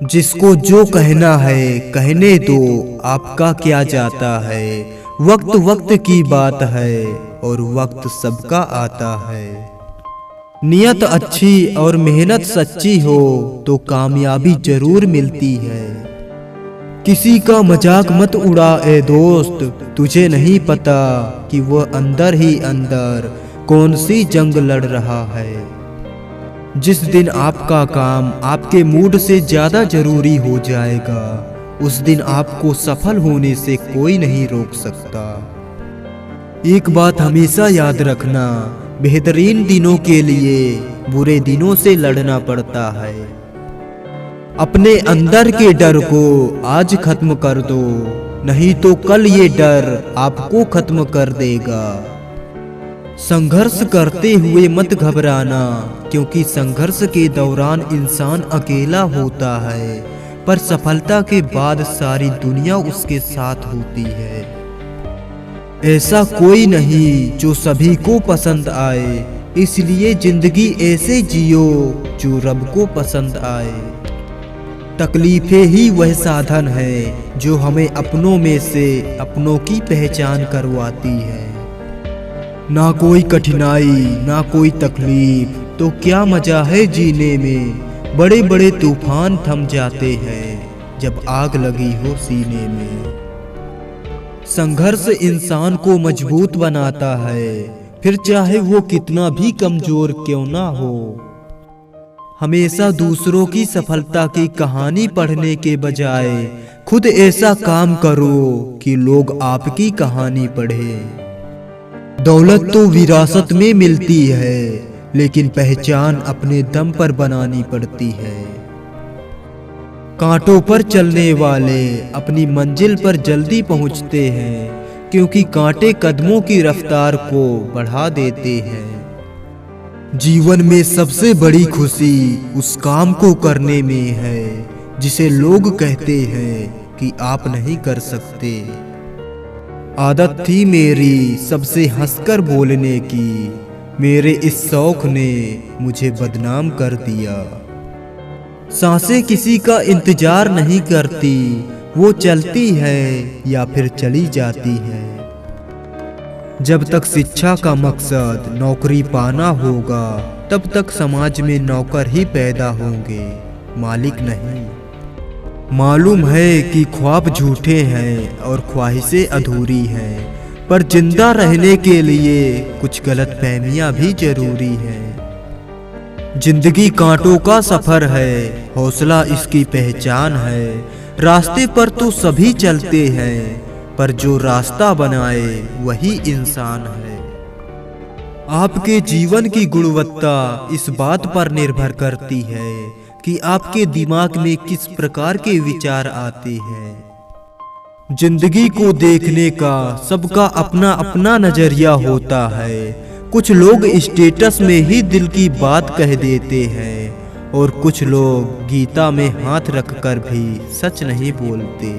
जिसको जो कहना है कहने दो, आपका क्या जाता है। वक्त वक्त की बात है और वक्त सबका आता है। नियत अच्छी और मेहनत सच्ची हो तो कामयाबी जरूर मिलती है। किसी का मजाक मत उड़ा ए दोस्त, तुझे नहीं पता कि वह अंदर ही अंदर कौन सी जंग लड़ रहा है। जिस दिन आपका काम आपके मूड से ज्यादा जरूरी हो जाएगा, उस दिन आपको सफल होने से कोई नहीं रोक सकता। एक बात हमेशा याद रखना, बेहतरीन दिनों के लिए बुरे दिनों से लड़ना पड़ता है। अपने अंदर के डर को आज खत्म कर दो, नहीं तो कल ये डर आपको खत्म कर देगा। संघर्ष करते हुए मत घबराना, क्योंकि संघर्ष के दौरान इंसान अकेला होता है, पर सफलता के बाद सारी दुनिया उसके साथ होती है। ऐसा कोई नहीं जो सभी को पसंद आए, इसलिए जिंदगी ऐसे जियो जो रब को पसंद आए। तकलीफें ही वह साधन है जो हमें अपनों में से अपनों की पहचान करवाती है। ना कोई कठिनाई ना कोई तकलीफ, तो क्या मजा है जीने में। बड़े बड़े तूफान थम जाते हैं जब आग लगी हो सीने में। संघर्ष इंसान को मजबूत बनाता है, फिर चाहे वो कितना भी कमजोर क्यों ना हो। हमेशा दूसरों की सफलता की कहानी पढ़ने के बजाय खुद ऐसा काम करो कि लोग आपकी कहानी पढ़े। दौलत तो विरासत में मिलती है, लेकिन पहचान अपने दम पर बनानी पड़ती है। कांटों पर चलने वाले अपनी मंजिल पर जल्दी पहुंचते हैं, क्योंकि कांटे कदमों की रफ्तार को बढ़ा देते हैं। जीवन में सबसे बड़ी खुशी उस काम को करने में है जिसे लोग कहते हैं कि आप नहीं कर सकते। आदत थी मेरी सबसे हंसकर बोलने की, मेरे इस शौक ने मुझे बदनाम कर दिया। सांसें किसी का इंतजार नहीं करती, वो चलती है या फिर चली जाती है। जब तक शिक्षा का मकसद नौकरी पाना होगा, तब तक समाज में नौकर ही पैदा होंगे, मालिक नहीं। मालूम है कि ख्वाब झूठे हैं और ख्वाहिशें अधूरी हैं, पर जिंदा रहने के लिए कुछ गलतफहमियां भी जरूरी हैं। जिंदगी कांटों का सफर है, हौसला इसकी पहचान है। रास्ते पर तो सभी चलते हैं, पर जो रास्ता बनाए वही इंसान है। आपके जीवन की गुणवत्ता इस बात पर निर्भर करती है कि आपके दिमाग में किस प्रकार के विचार आते हैं। जिंदगी को देखने का सबका अपना अपना नजरिया होता है। कुछ लोग स्टेटस में ही दिल की बात कह देते हैं, और कुछ लोग गीता में हाथ रखकर भी सच नहीं बोलते।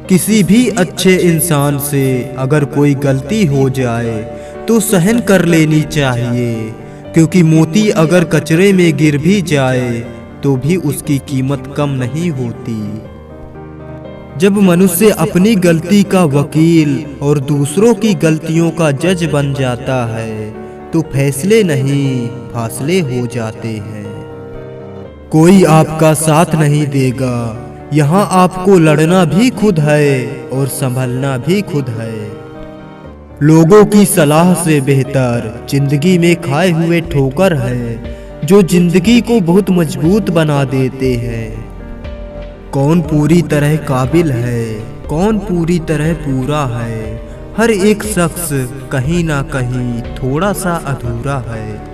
किसी भी अच्छे इंसान से अगर कोई गलती हो जाए तो सहन कर लेनी चाहिए, क्योंकि मोती अगर कचरे में गिर भी जाए तो भी उसकी कीमत कम नहीं होती। जब मनुष्य अपनी गलती का वकील और दूसरों की गलतियों का जज बन जाता है, तो फैसले नहीं फासले हो जाते हैं। कोई आपका साथ नहीं देगा, यहाँ आपको लड़ना भी खुद है और संभलना भी खुद है। लोगों की सलाह से बेहतर जिंदगी में खाए हुए ठोकर है, जो जिंदगी को बहुत मजबूत बना देते हैं। कौन पूरी तरह काबिल है, कौन पूरी तरह पूरा है। हर एक शख्स कहीं ना कहीं थोड़ा सा अधूरा है।